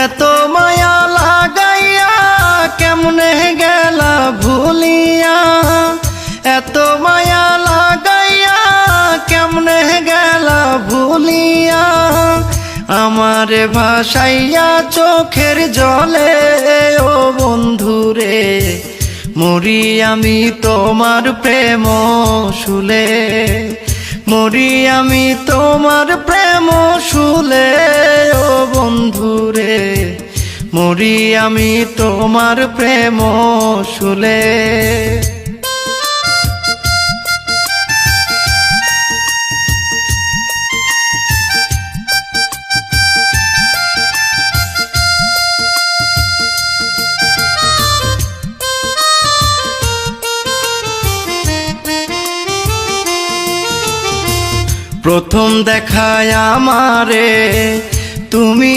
এত মায়া লাগাইয়া কেমনে গেলা ভুলিয়া, এত মায়া লাগাইয়া কেমনে গেলা ভুলিয়া, আমারে ভাসাইয়া চোখের জলে ও বন্ধুরে, মরি আমি তোমার প্রেম শুলে, মরি আমি তোমার প্রেম শুলে ও বন্ধুরে, মরি আমি তোমার প্রেম শুলে। প্রথম দেখায় আমারে তুমি